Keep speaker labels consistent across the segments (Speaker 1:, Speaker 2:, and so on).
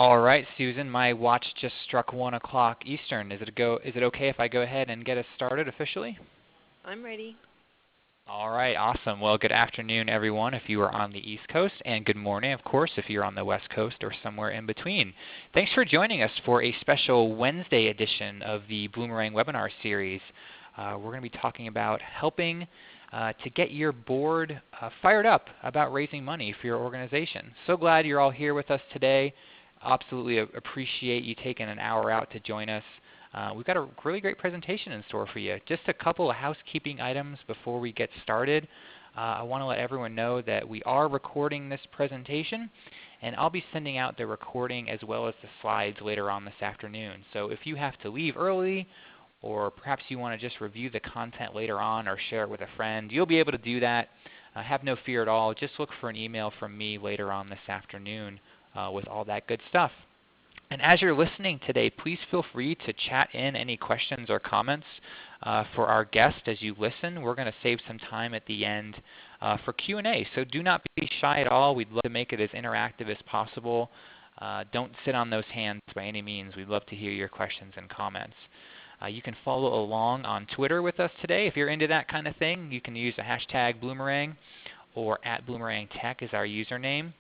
Speaker 1: All right, Susan, my watch just struck 1 o'clock Eastern. Is it okay if I go ahead and get us started officially?
Speaker 2: I'm ready.
Speaker 1: All right, awesome. Well, good afternoon, everyone, if you are on the East Coast, and good morning, of course, if you're on the West Coast or somewhere in between. Thanks for joining us for a special Wednesday edition of the Bloomerang webinar series. We're going to be talking about helping to get your board fired up about raising money for your organization. So glad you're all here with us today. Absolutely appreciate you taking an hour out to join us. We've got a really great presentation in store for you. Just a couple of housekeeping items before we get started. I want to let everyone know that we are recording this presentation, and I'll be sending out the recording as well as the slides later on this afternoon. So if you have to leave early, or perhaps you want to just review the content later on or share it with a friend, you'll be able to do that. Have no fear at all. Just look for an email from me later on this afternoon with all that good stuff. And as you're listening today, please feel free to chat in any questions or comments for our guest as you listen. We're going to save some time at the end for Q&A, so do not be shy at all. We'd love to make it as interactive as possible. Don't sit on those hands by any means. We'd love to hear your questions and comments. You can follow along on Twitter with us today. If you're into that kind of thing, you can use the hashtag Bloomerang, or @BloomerangTech is our username.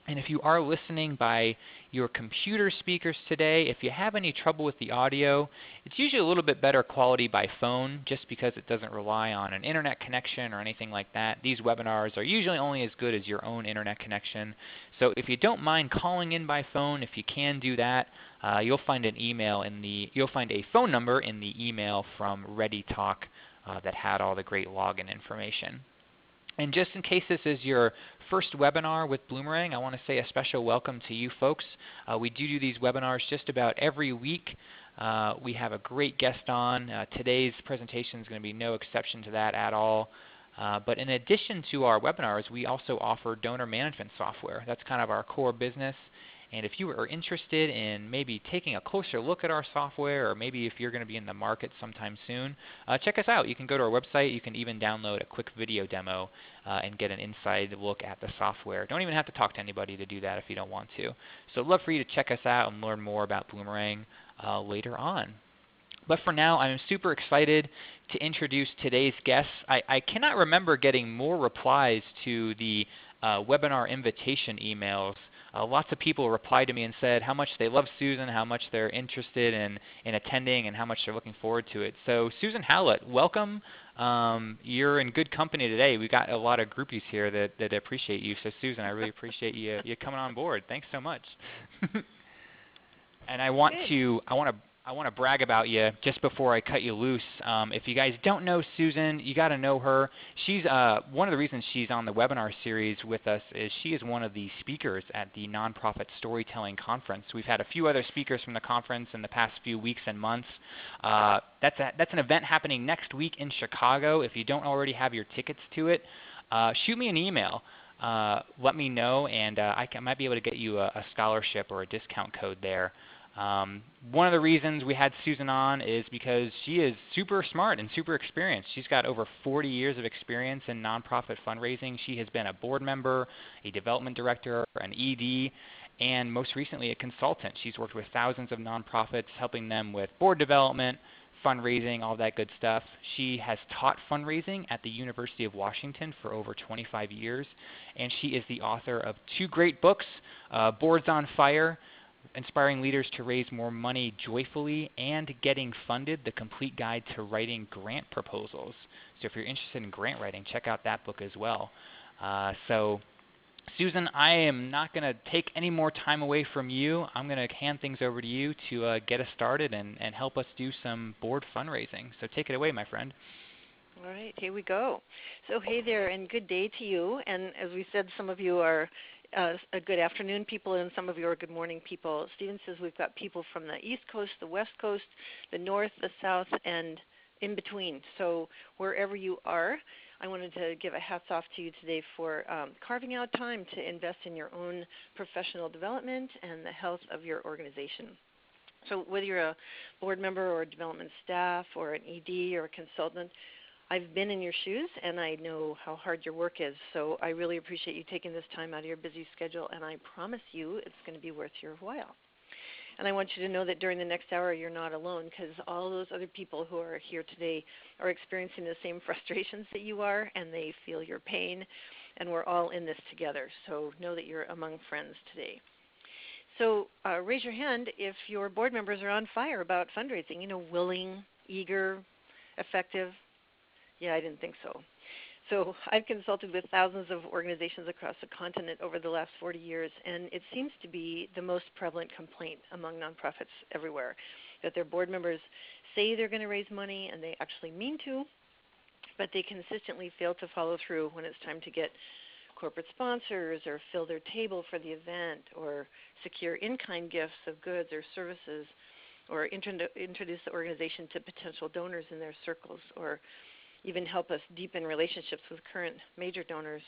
Speaker 1: And if you are listening by your computer speakers today, if you have any trouble with the audio, it's usually a little bit better quality by phone just because it doesn't rely on an internet connection or anything like that. These webinars are usually only as good as your own internet connection. So if you don't mind calling in by phone, if you can do that, you'll find a phone number in the email from ReadyTalk that had all the great login information. And just in case this is your first webinar with Bloomerang, I want to say a special welcome to you folks. We do these webinars just about every week. We have a great guest on. Today's presentation is going to be no exception to that at all. But in addition to our webinars, we also offer donor management software. That's kind of our core business. And if you are interested in maybe taking a closer look at our software, or maybe if you're going to be in the market sometime soon, check us out. You can go to our website. You can even download a quick video demo and get an inside look at the software. Don't even have to talk to anybody to do that if you don't want to. So I'd love for you to check us out and learn more about Bloomerang later on. But for now, I'm super excited to introduce today's guests. I cannot remember getting more replies to the webinar invitation emails. Lots of people replied to me and said how much they love Susan, how much they're interested in attending, and how much they're looking forward to it. So Susan Howlett, welcome. You're in good company today. We've got a lot of groupies here that appreciate you. So Susan, I really appreciate you coming on board. Thanks so much. And I want to brag about you just before I cut you loose. If you guys don't know Susan, you got to know her. She's one of the reasons she's on the webinar series with us is she is one of the speakers at the Nonprofit Storytelling Conference. We've had a few other speakers from the conference in the past few weeks and months. That's an event happening next week in Chicago. If you don't already have your tickets to it, shoot me an email. Let me know, and I might be able to get you a scholarship or a discount code there. One of the reasons we had Susan on is because she is super smart and super experienced. She's got over 40 years of experience in nonprofit fundraising. She has been a board member, a development director, an ED, and most recently a consultant. She's worked with thousands of nonprofits, helping them with board development, fundraising, all that good stuff. She has taught fundraising at the University of Washington for over 25 years, and she is the author of 2 great books, Boards on Fire, Inspiring Leaders to Raise More Money Joyfully, and Getting Funded, The Complete Guide to Writing Grant Proposals. So if you're interested in grant writing, check out that book as well. So Susan, I am not going to take any more time away from you. I'm going to hand things over to you to get us started and help us do some board fundraising. So take it away, my friend.
Speaker 2: All right, here we go. So hey there, and good day to you. And as we said, some of you are a good afternoon people, and some of you are good morning people. Stephen says we've got people from the East Coast, the West Coast, the North, the South, and in between. So wherever you are, I wanted to give a hats off to you today for carving out time to invest in your own professional development and the health of your organization. So whether you're a board member or a development staff or an ED or a consultant, I've been in your shoes, and I know how hard your work is. So I really appreciate you taking this time out of your busy schedule, and I promise you it's going to be worth your while. And I want you to know that during the next hour you're not alone, because all those other people who are here today are experiencing the same frustrations that you are, and they feel your pain, and we're all in this together. So know that you're among friends today. So raise your hand if your board members are on fire about fundraising, willing, eager, effective. Yeah, I didn't think so. So I've consulted with thousands of organizations across the continent over the last 40 years, and it seems to be the most prevalent complaint among nonprofits everywhere, that their board members say they're going to raise money and they actually mean to, but they consistently fail to follow through when it's time to get corporate sponsors or fill their table for the event or secure in-kind gifts of goods or services or introduce the organization to potential donors in their circles or even help us deepen relationships with current major donors.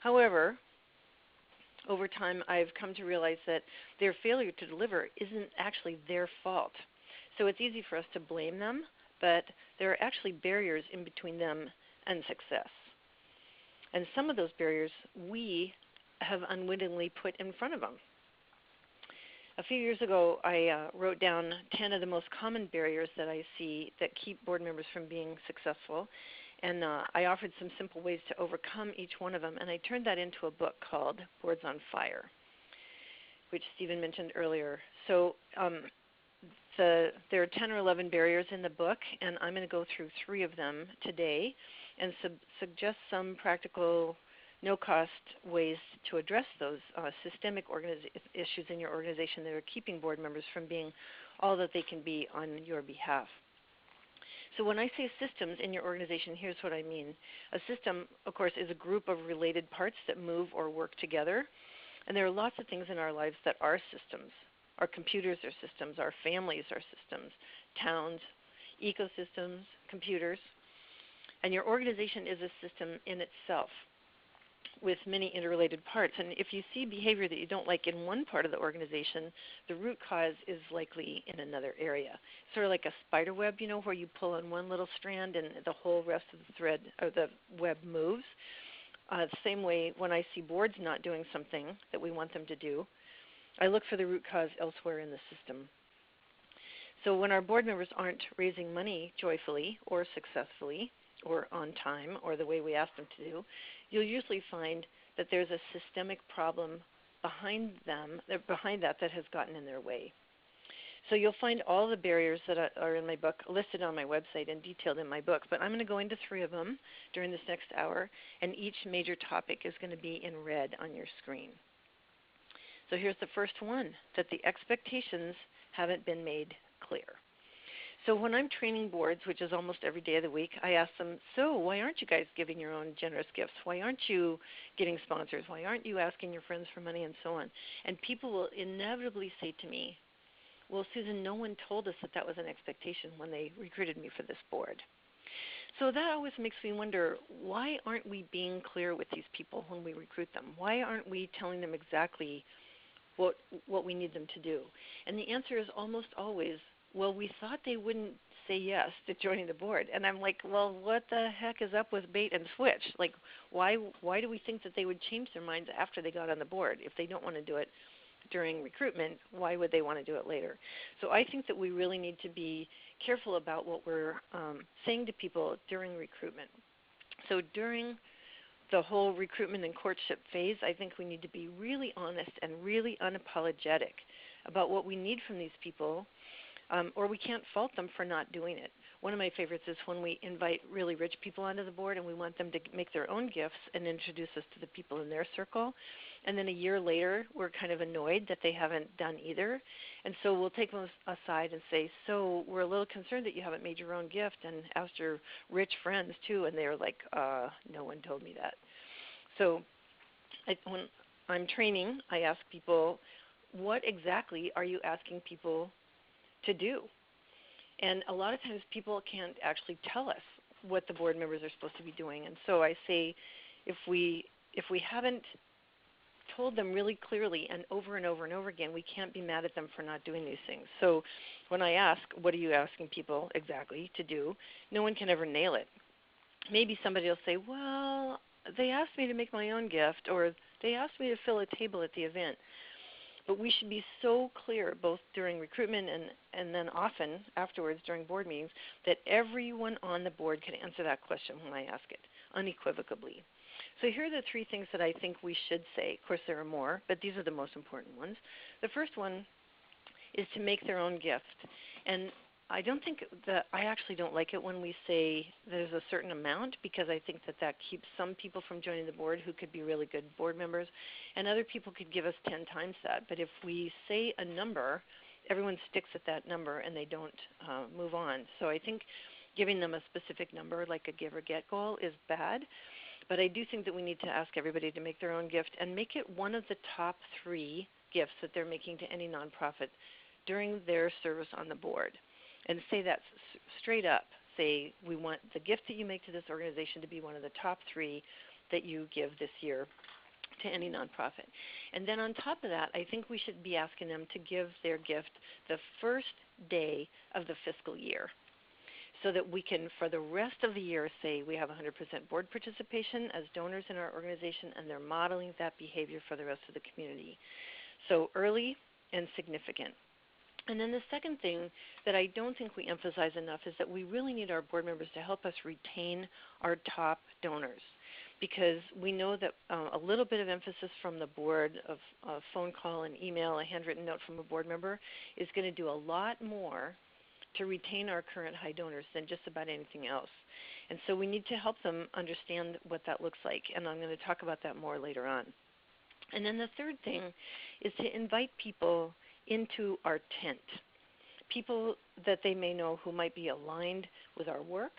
Speaker 2: However, over time I've come to realize that their failure to deliver isn't actually their fault. So it's easy for us to blame them, but there are actually barriers in between them and success. And some of those barriers we have unwittingly put in front of them. A few years ago, I wrote down 10 of the most common barriers that I see that keep board members from being successful, and I offered some simple ways to overcome each one of them, and I turned that into a book called Boards on Fire, which Stephen mentioned earlier. So there are 10 or 11 barriers in the book, and I'm going to go through 3 of them today and suggest some practical no-cost ways to address those systemic issues in your organization that are keeping board members from being all that they can be on your behalf. So when I say systems in your organization, here's what I mean. A system, of course, is a group of related parts that move or work together. And there are lots of things in our lives that are systems. Our computers are systems. Our families are systems. Towns, ecosystems, computers. And your organization is a system in itself, with many interrelated parts. And if you see behavior that you don't like in one part of the organization, the root cause is likely in another area. Sort of like a spider web, where you pull on one little strand and the whole rest of the thread or the web moves. The same way when I see boards not doing something that we want them to do, I look for the root cause elsewhere in the system. So when our board members aren't raising money joyfully or successfully or on time or the way we ask them to do, you'll usually find that there's a systemic problem behind that has gotten in their way. So you'll find all the barriers that are in my book listed on my website and detailed in my book, but I'm going to go into 3 of them during this next hour, and each major topic is going to be in red on your screen. So here's the first one, that the expectations haven't been made clear. So when I'm training boards, which is almost every day of the week, I ask them, so why aren't you guys giving your own generous gifts? Why aren't you getting sponsors? Why aren't you asking your friends for money and so on? And people will inevitably say to me, well, Susan, no one told us that was an expectation when they recruited me for this board. So that always makes me wonder, why aren't we being clear with these people when we recruit them? Why aren't we telling them exactly what we need them to do? And the answer is almost always, well, we thought they wouldn't say yes to joining the board. And I'm like, well, what the heck is up with bait and switch? Like, why do we think that they would change their minds after they got on the board? If they don't want to do it during recruitment, why would they want to do it later? So I think that we really need to be careful about what we're saying to people during recruitment. So during the whole recruitment and courtship phase, I think we need to be really honest and really unapologetic about what we need from these people, or we can't fault them for not doing it. One of my favorites is when we invite really rich people onto the board and we want them to make their own gifts and introduce us to the people in their circle. And then a year later, we're kind of annoyed that they haven't done either. And so we'll take them aside and say, so we're a little concerned that you haven't made your own gift and asked your rich friends too. And they're like, no one told me that. So when I'm training, I ask people, what exactly are you asking people to do? And a lot of times people can't actually tell us what the board members are supposed to be doing. And so I say, if we haven't told them really clearly and over and over and over again, we can't be mad at them for not doing these things. So when I ask, what are you asking people exactly to do, no one can ever nail it. maybe somebody will say, well, they asked me to make my own gift, or they asked me to fill a table at the event. But we should be so clear, both during recruitment and then often afterwards during board meetings, that everyone on the board can answer that question when I ask it, unequivocally. So here are the three things that I think we should say. Of course, there are more, but these are the most important ones. The first one is to make their own gift. And I actually don't like it when we say there's a certain amount, because I think that keeps some people from joining the board who could be really good board members, and other people could give us 10 times that. But if we say a number, everyone sticks at that number and they don't move on. So I think giving them a specific number, like a give or get goal, is bad. But I do think that we need to ask everybody to make their own gift and make it one of the top 3 gifts that they're making to any nonprofit during their service on the board. And say that straight up. Say, we want the gift that you make to this organization to be one of the top 3 that you give this year to any nonprofit. And then on top of that, I think we should be asking them to give their gift the first day of the fiscal year, so that we can, for the rest of the year, say we have 100% board participation as donors in our organization, and they're modeling that behavior for the rest of the community. So early and significant. And then the second thing that I don't think we emphasize enough is that we really need our board members to help us retain our top donors, because we know that a little bit of emphasis from the board, of a phone call, an email, a handwritten note from a board member, is going to do a lot more to retain our current high donors than just about anything else. And so we need to help them understand what that looks like, and I'm going to talk about that more later on. And then the third thing is to invite people into our tent, people that they may know who might be aligned with our work.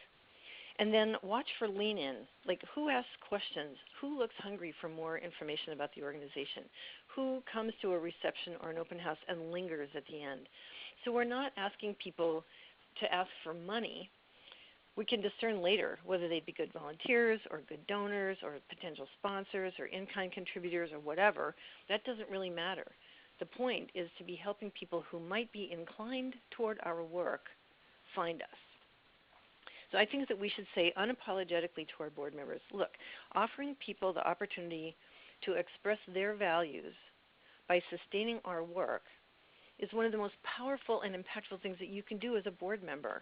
Speaker 2: And then watch for lean in, like who asks questions, who looks hungry for more information about the organization, who comes to a reception or an open house and lingers at the end. So we're not asking people to ask for money. We can discern later whether they'd be good volunteers or good donors or potential sponsors or in-kind contributors or whatever. That doesn't really matter. The point is to be helping people who might be inclined toward our work find us. So I think that we should say unapologetically to our board members, look, offering people the opportunity to express their values by sustaining our work is one of the most powerful and impactful things that you can do as a board member.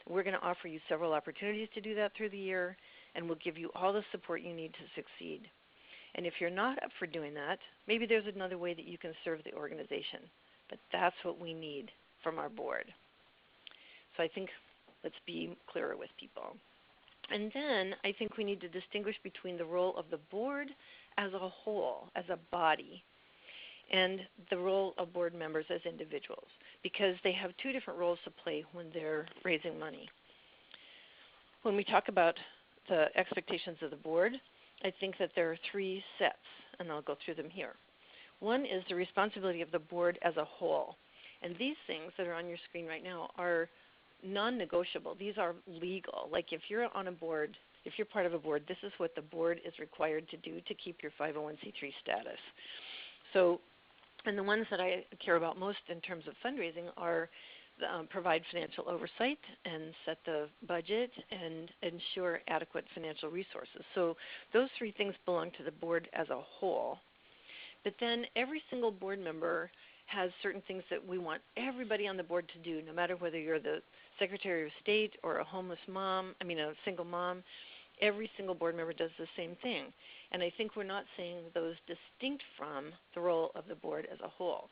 Speaker 2: We're going to offer you several opportunities to do that through the year, and we'll give you all the support you need to succeed. And if you're not up for doing that, maybe there's another way that you can serve the organization. But that's what we need from our board. So I think let's be clearer with people. And then I think we need to distinguish between the role of the board as a whole, as a body, and the role of board members as individuals, because they have 2 different roles to play when they're raising money. When we talk about the expectations of the board, I think that there are 3 sets, and I'll go through them here. One is the responsibility of the board as a whole. And these things that are on your screen right now are non-negotiable. These are legal. Like if you're on a board, if you're part of a board, this is what the board is required to do to keep your 501c3 status. So, and the ones that I care about most in terms of fundraising are provide financial oversight and set the budget and ensure adequate financial resources. So those 3 things belong to the board as a whole. But then every single board member has certain things that we want everybody on the board to do, no matter whether you're the Secretary of State or a homeless mom, a single mom. Every single board member does the same thing. And I think we're not seeing those distinct from the role of the board as a whole.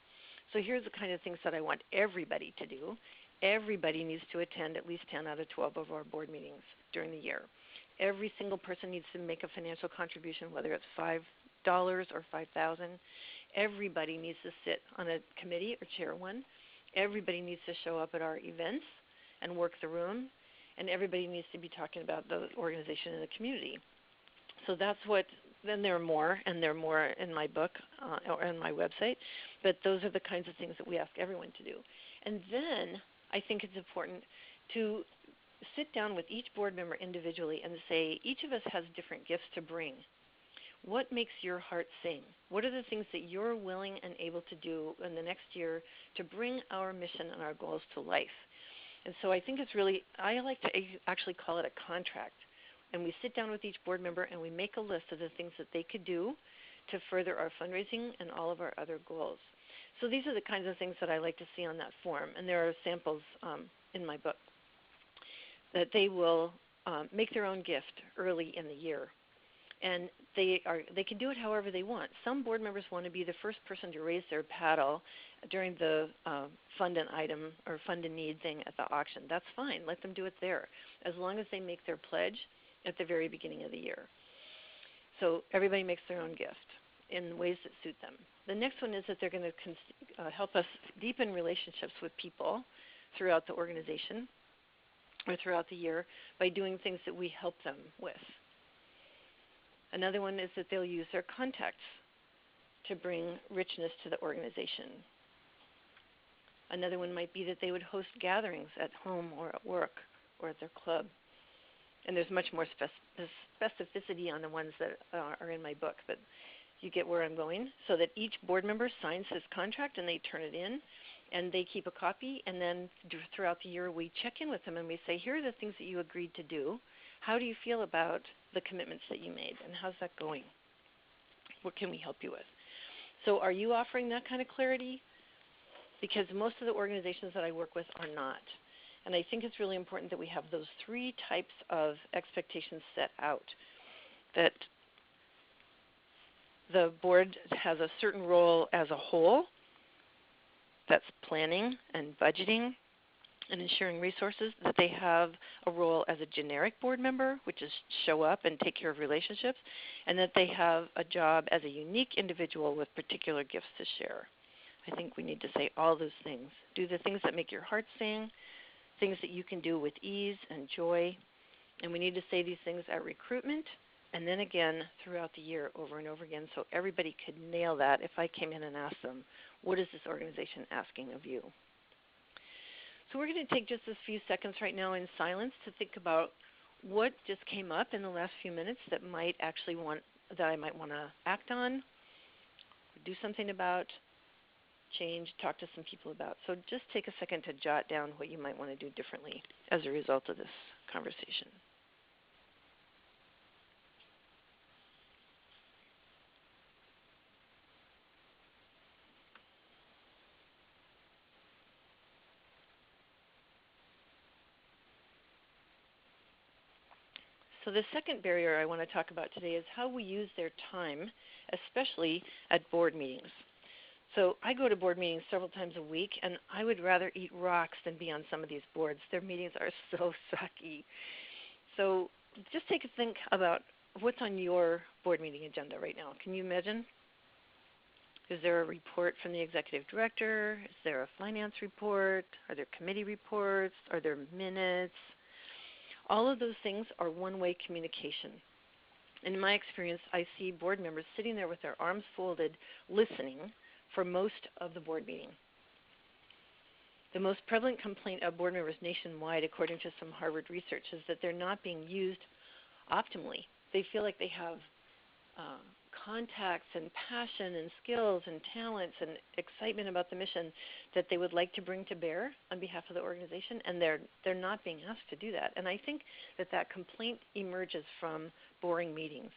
Speaker 2: So here's the kind of things that I want everybody to do. Everybody needs to attend at least 10 out of 12 of our board meetings during the year. Every single person needs to make a financial contribution, whether it's $5 or $5,000. Everybody needs to sit on a committee or chair one. Everybody needs to show up at our events and work the room. And everybody needs to be talking about the organization and the community. So that's what. Then there are more, and there are more in my book or on my website, but those are the kinds of things that we ask everyone to do. And then I think it's important to sit down with each board member individually and say, each of us has different gifts to bring. What makes your heart sing? What are the things that you're willing and able to do in the next year to bring our mission and our goals to life? And so I think it's really, I like to actually call it a contract. And we sit down with each board member and we make a list of the things that they could do to further our fundraising and all of our other goals. So these are the kinds of things that I like to see on that form, and there are samples in my book. That they will make their own gift early in the year, and they can do it however they want. Some board members want to be the first person to raise their paddle during the fund an item or fund a need thing at the auction. That's fine. Let them do it there, as long as they make their pledge at the very beginning of the year. So everybody makes their own gift in ways that suit them. The next one is that they're going to help us deepen relationships with people throughout the organization or throughout the year by doing things that we help them with. Another one is that they'll use their contacts to bring richness to the organization. Another one might be that they would host gatherings at home or at work or at their club. And there's much more specificity on the ones that are in my book, but you get where I'm going. So that each board member signs this contract and they turn it in, and they keep a copy, and then throughout the year we check in with them and we say, here are the things that you agreed to do. How do you feel about the commitments that you made, and how's that going? What can we help you with? So are you offering that kind of clarity? Because most of the organizations that I work with are not. And I think it's really important that we have those three types of expectations set out. That the board has a certain role as a whole, that's planning and budgeting and ensuring resources, that they have a role as a generic board member, which is show up and take care of relationships, and that they have a job as a unique individual with particular gifts to share. I think we need to say all those things. Do the things that make your heart sing, things that you can do with ease and joy, and we need to say these things at recruitment and then again throughout the year over and over again so everybody could nail that if I came in and asked them, what is this organization asking of you? So we're going to take just a few seconds right now in silence to think about what just came up in the last few minutes that I might want to act on, do something about, change, talk to some people about. So just take a second to jot down what you might want to do differently as a result of this conversation. So the second barrier I want to talk about today is how we use their time, especially at board meetings. So I go to board meetings several times a week, and I would rather eat rocks than be on some of these boards. Their meetings are so sucky. So just take a think about what's on your board meeting agenda right now. Can you imagine? Is there a report from the executive director? Is there a finance report? Are there committee reports? Are there minutes? All of those things are one-way communication. In my experience, I see board members sitting there with their arms folded, listening for most of the board meeting. The most prevalent complaint of board members nationwide, according to some Harvard research, is that they're not being used optimally. They feel like they have contacts and passion and skills and talents and excitement about the mission that they would like to bring to bear on behalf of the organization, and they're not being asked to do that. And I think that complaint emerges from boring meetings.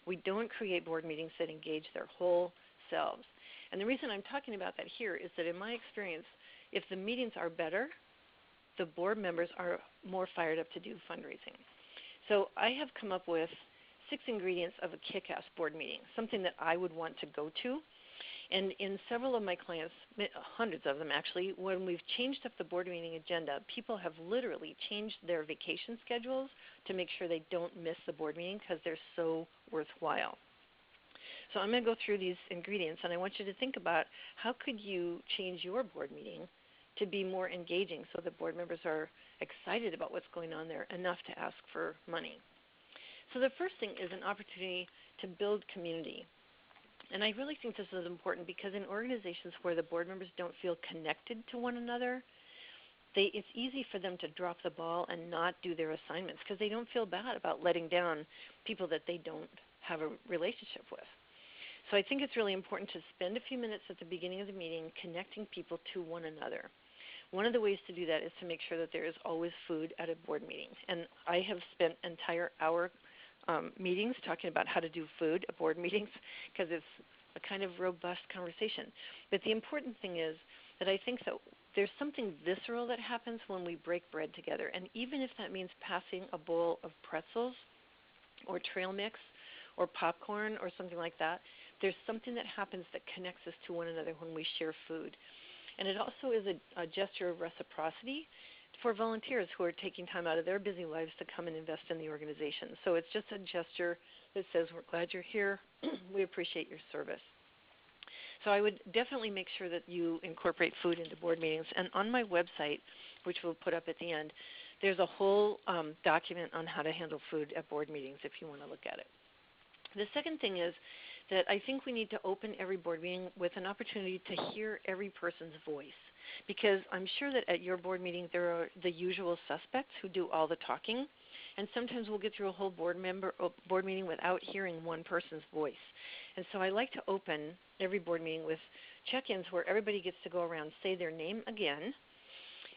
Speaker 2: We don't create board meetings that engage their whole selves. And the reason I'm talking about that here is that in my experience, if the meetings are better, the board members are more fired up to do fundraising. So I have come up with 6 ingredients of a kick-ass board meeting, something that I would want to go to. And in several of my clients, hundreds of them actually, when we've changed up the board meeting agenda, people have literally changed their vacation schedules to make sure they don't miss the board meeting because they're so worthwhile. So I'm going to go through these ingredients, and I want you to think about how could you change your board meeting to be more engaging so that board members are excited about what's going on there enough to ask for money. So the first thing is an opportunity to build community. And I really think this is important because in organizations where the board members don't feel connected to one another, it's easy for them to drop the ball and not do their assignments because they don't feel bad about letting down people that they don't have a relationship with. So I think it's really important to spend a few minutes at the beginning of the meeting connecting people to one another. One of the ways to do that is to make sure that there is always food at a board meeting. And I have spent entire hour meetings talking about how to do food at board meetings because it's a kind of robust conversation. But the important thing is that I think that there's something visceral that happens when we break bread together. And even if that means passing a bowl of pretzels or trail mix or popcorn or something like that, there's something that happens that connects us to one another when we share food. And it also is a gesture of reciprocity for volunteers who are taking time out of their busy lives to come and invest in the organization. So it's just a gesture that says, we're glad you're here. We appreciate your service. So I would definitely make sure that you incorporate food into board meetings. And on my website, which we'll put up at the end, there's a whole document on how to handle food at board meetings if you want to look at it. The second thing is that I think we need to open every board meeting with an opportunity to hear every person's voice. Because I'm sure that at your board meeting there are the usual suspects who do all the talking. And sometimes we'll get through a whole board meeting without hearing one person's voice. And so I like to open every board meeting with check-ins where everybody gets to go around, say their name again,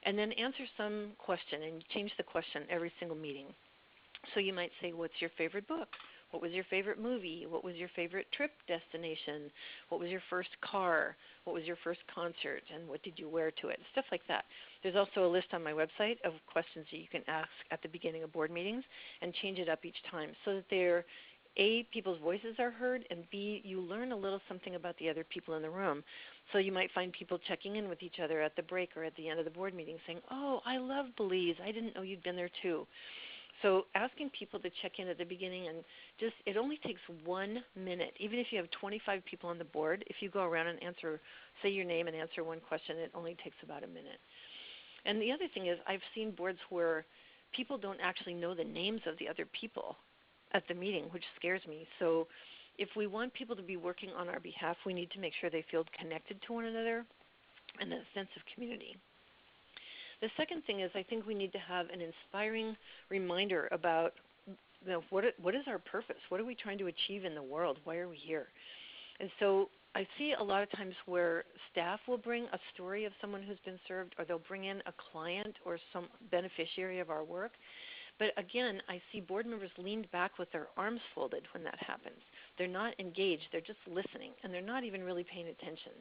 Speaker 2: and then answer some question and change the question every single meeting. So you might say, what's your favorite book? What was your favorite movie? What was your favorite trip destination? What was your first car? What was your first concert? And what did you wear to it? Stuff like that. There's also a list on my website of questions that you can ask at the beginning of board meetings and change it up each time so that they're, A, people's voices are heard, and B, you learn a little something about the other people in the room. So you might find people checking in with each other at the break or at the end of the board meeting saying, oh, I love Belize. I didn't know you'd been there too. So asking people to check in at the beginning, and just it only takes 1 minute. Even if you have 25 people on the board, if you go around and say your name and answer one question, it only takes about a minute. And the other thing is I've seen boards where people don't actually know the names of the other people at the meeting, which scares me. So if we want people to be working on our behalf, we need to make sure they feel connected to one another and a sense of community. The second thing is I think we need to have an inspiring reminder about what is our purpose? What are we trying to achieve in the world? Why are we here? And so I see a lot of times where staff will bring a story of someone who's been served, or they'll bring in a client or some beneficiary of our work. But again, I see board members leaned back with their arms folded when that happens. They're not engaged. They're just listening, and they're not even really paying attention.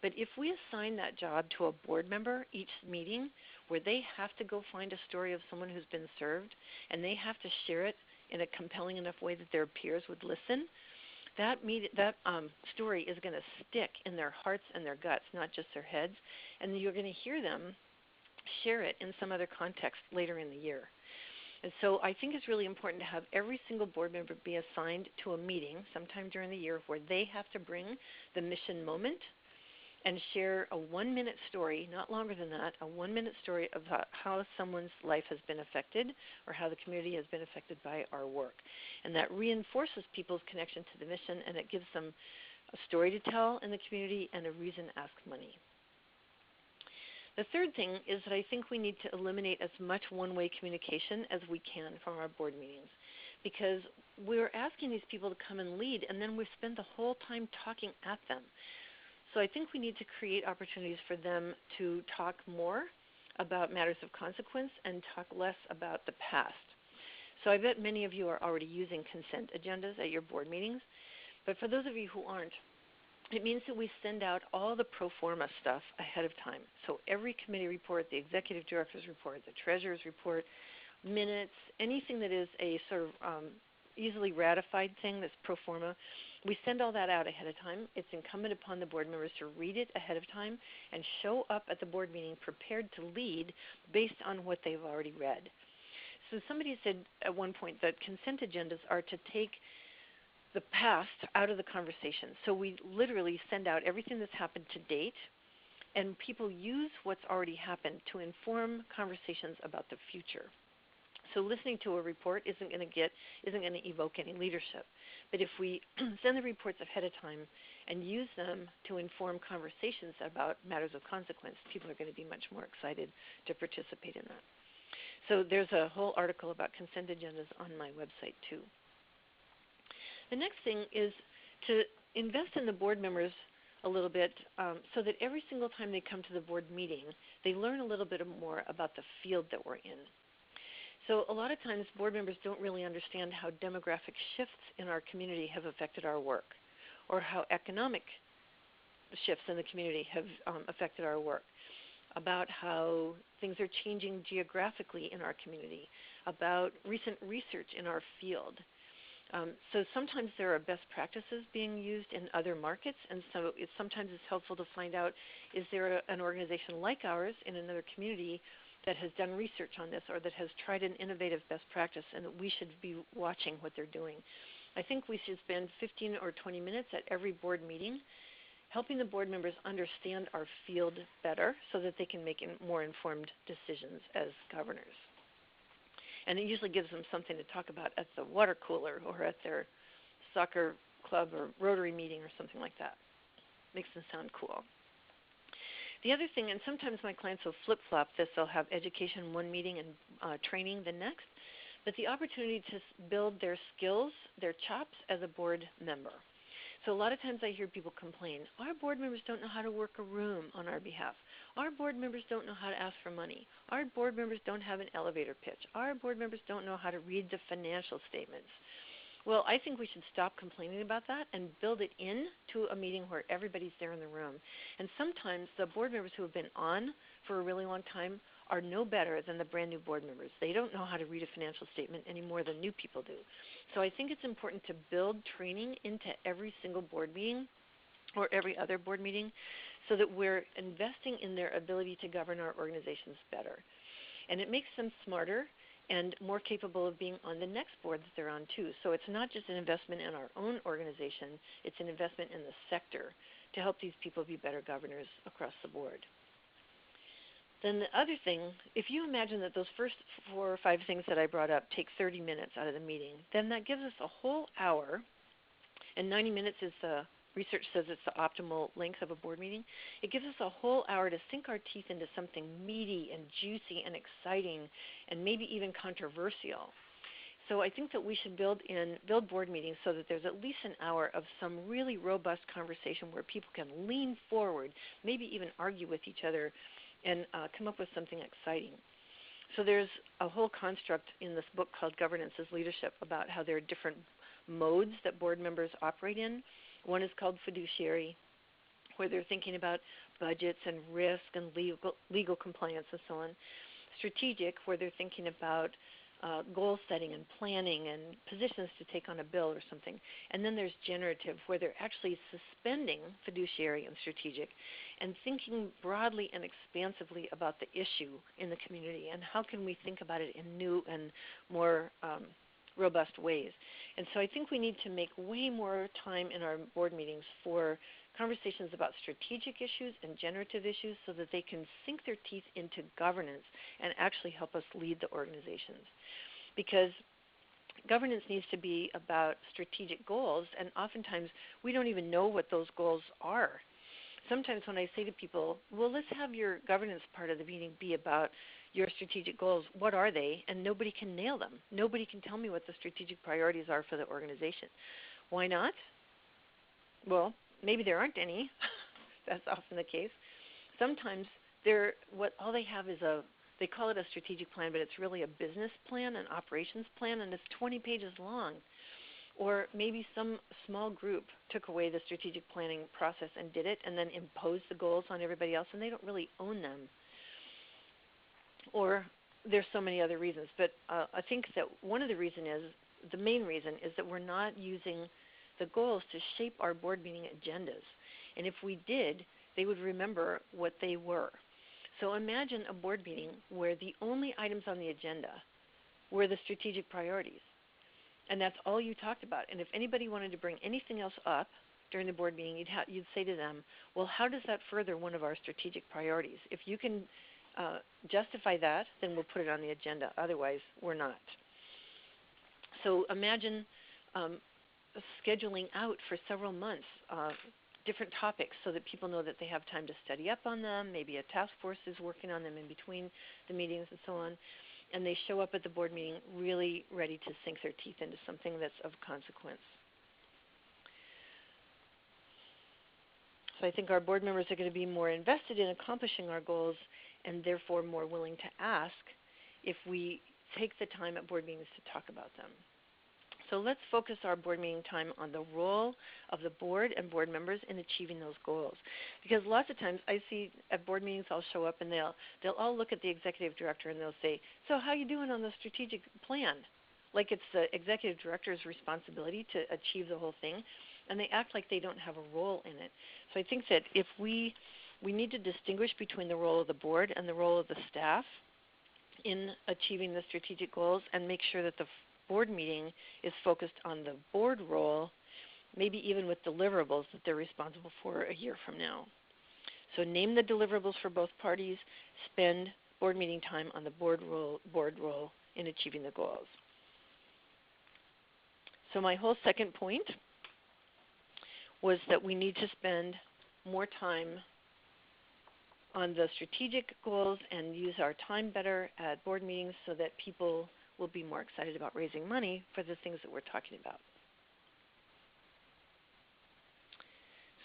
Speaker 2: But if we assign that job to a board member each meeting where they have to go find a story of someone who's been served and they have to share it in a compelling enough way that their peers would listen, that story is going to stick in their hearts and their guts, not just their heads, and you're going to hear them share it in some other context later in the year. And so I think it's really important to have every single board member be assigned to a meeting sometime during the year where they have to bring the mission moment and share a 1-minute story, not longer than that, a 1-minute story about how someone's life has been affected or how the community has been affected by our work. And that reinforces people's connection to the mission, and it gives them a story to tell in the community and a reason to ask money. The third thing is that I think we need to eliminate as much one-way communication as we can from our board meetings, because we're asking these people to come and lead, and then we spend the whole time talking at them. So I think we need to create opportunities for them to talk more about matters of consequence and talk less about the past. So I bet many of you are already using consent agendas at your board meetings, but for those of you who aren't, it means that we send out all the pro forma stuff ahead of time. So every committee report, the executive director's report, the treasurer's report, minutes, anything that is a sort of easily ratified thing that's pro forma, we send all that out ahead of time. It's incumbent upon the board members to read it ahead of time and show up at the board meeting prepared to lead based on what they've already read. So somebody said at one point that consent agendas are to take the past out of the conversation. So we literally send out everything that's happened to date, and people use what's already happened to inform conversations about the future. So listening to a report isn't going to evoke any leadership. But if we send the reports ahead of time and use them to inform conversations about matters of consequence, people are going to be much more excited to participate in that. So there's a whole article about consent agendas on my website too. The next thing is to invest in the board members a little bit so that every single time they come to the board meeting, they learn a little bit more about the field that we're in. So a lot of times board members don't really understand how demographic shifts in our community have affected our work, or how economic shifts in the community have affected our work, about how things are changing geographically in our community, about recent research in our field. So sometimes there are best practices being used in other markets, and so sometimes it's helpful to find out, is there an organization like ours in another community that has done research on this, or that has tried an innovative best practice, and that we should be watching what they're doing. I think we should spend 15 or 20 minutes at every board meeting helping the board members understand our field better so that they can make more informed decisions as governors. And it usually gives them something to talk about at the water cooler or at their soccer club or Rotary meeting or something like that. Makes them sound cool. The other thing, and sometimes my clients will flip-flop this, they'll have education one meeting and training the next, but the opportunity to build their skills, their chops as a board member. So a lot of times I hear people complain, our board members don't know how to work a room on our behalf. Our board members don't know how to ask for money. Our board members don't have an elevator pitch. Our board members don't know how to read the financial statements. Well, I think we should stop complaining about that and build it into a meeting where everybody's there in the room. And sometimes the board members who have been on for a really long time are no better than the brand new board members. They don't know how to read a financial statement any more than new people do. So I think it's important to build training into every single board meeting or every other board meeting so that we're investing in their ability to govern our organizations better. And it makes them smarter and more capable of being on the next board that they're on too. So it's not just an investment in our own organization, it's an investment in the sector to help these people be better governors across the board. Then the other thing, if you imagine that those first 4 or 5 things that I brought up take 30 minutes out of the meeting, then that gives us a whole hour, and 90 minutes is the, research says it's the optimal length of a board meeting. It gives us a whole hour to sink our teeth into something meaty and juicy and exciting and maybe even controversial. So I think that we should build board meetings so that there's at least an hour of some really robust conversation where people can lean forward, maybe even argue with each other, and come up with something exciting. So there's a whole construct in this book called Governance as Leadership about how there are different modes that board members operate in. One is called fiduciary, where they're thinking about budgets and risk and legal compliance and so on. Strategic, where they're thinking about goal setting and planning and positions to take on a bill or something. And then there's generative, where they're actually suspending fiduciary and strategic and thinking broadly and expansively about the issue in the community and how can we think about it in new and more robust ways. And so I think we need to make way more time in our board meetings for conversations about strategic issues and generative issues so that they can sink their teeth into governance and actually help us lead the organizations. Because governance needs to be about strategic goals, and oftentimes we don't even know what those goals are. Sometimes when I say to people, well, let's have your governance part of the meeting be about your strategic goals, what are they? And nobody can nail them. Nobody can tell me what the strategic priorities are for the organization. Why not? Well, maybe there aren't any. That's often the case. Sometimes all they have is they call it a strategic plan, but it's really a business plan, an operations plan, and it's 20 pages long. Or maybe some small group took away the strategic planning process and did it and then imposed the goals on everybody else, and they don't really own them. Or there's so many other reasons. But I think that the main reason is that we're not using the goals to shape our board meeting agendas. And if we did, they would remember what they were. So imagine a board meeting where the only items on the agenda were the strategic priorities. And that's all you talked about. And if anybody wanted to bring anything else up during the board meeting, you'd say to them, well, how does that further one of our strategic priorities? If you can justify that, then we'll put it on the agenda. Otherwise, we're not. So imagine scheduling out for several months different topics so that people know that they have time to study up on them. Maybe a task force is working on them in between the meetings and so on. And they show up at the board meeting really ready to sink their teeth into something that's of consequence. So I think our board members are going to be more invested in accomplishing our goals and therefore more willing to ask if we take the time at board meetings to talk about them. So let's focus our board meeting time on the role of the board and board members in achieving those goals. Because lots of times I see at board meetings I'll show up and they'll all look at the executive director and they'll say, so how you doing on the strategic plan? Like it's the executive director's responsibility to achieve the whole thing, and they act like they don't have a role in it. So I think that if we need to distinguish between the role of the board and the role of the staff in achieving the strategic goals, and make sure that the board meeting is focused on the board role, maybe even with deliverables that they're responsible for a year from now. So name the deliverables for both parties, spend board meeting time on the board role in achieving the goals. So my whole second point was that we need to spend more time on the strategic goals and use our time better at board meetings so that people will be more excited about raising money for the things that we're talking about.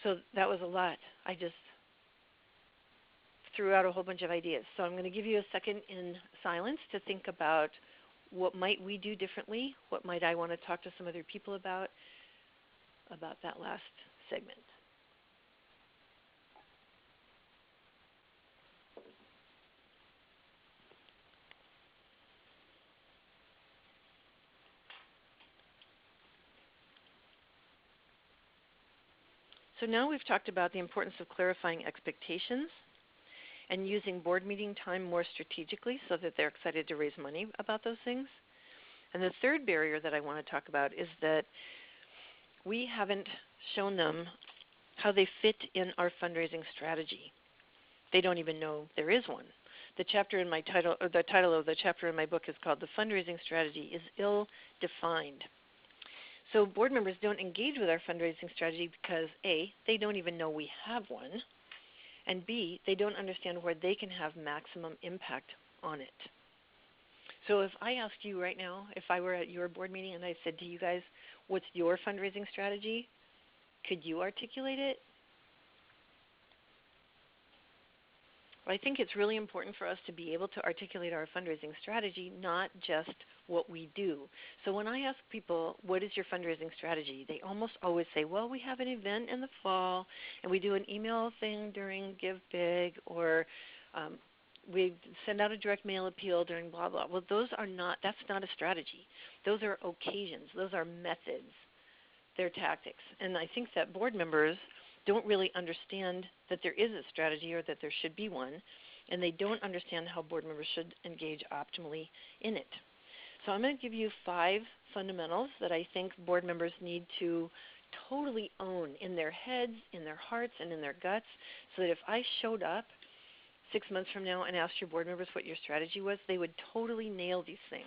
Speaker 2: So that was a lot. I just threw out a whole bunch of ideas. So I'm going to give you a second in silence to think about what might we do differently, what might I want to talk to some other people about that last segment. So now we've talked about the importance of clarifying expectations and using board meeting time more strategically so that they're excited to raise money about those things. And the third barrier that I want to talk about is that we haven't shown them how they fit in our fundraising strategy. They don't even know there is one. The title of the chapter in my book is called The Fundraising Strategy is Ill-Defined. So board members don't engage with our fundraising strategy because A, they don't even know we have one, and B, they don't understand where they can have maximum impact on it. So if I asked you right now, if I were at your board meeting and I said to you guys, what's your fundraising strategy? Could you articulate it? Well, I think it's really important for us to be able to articulate our fundraising strategy, not just what we do. So when I ask people, what is your fundraising strategy? They almost always say, well, we have an event in the fall, and we do an email thing during Give Big, or we send out a direct mail appeal during blah, blah. Well, that's not a strategy. Those are occasions. Those are methods. They're tactics. And I think that board members don't really understand that there is a strategy or that there should be one, and they don't understand how board members should engage optimally in it. So I'm going to give you 5 fundamentals that I think board members need to totally own in their heads, in their hearts, and in their guts, so that if I showed up 6 months from now and asked your board members what your strategy was, they would totally nail these things.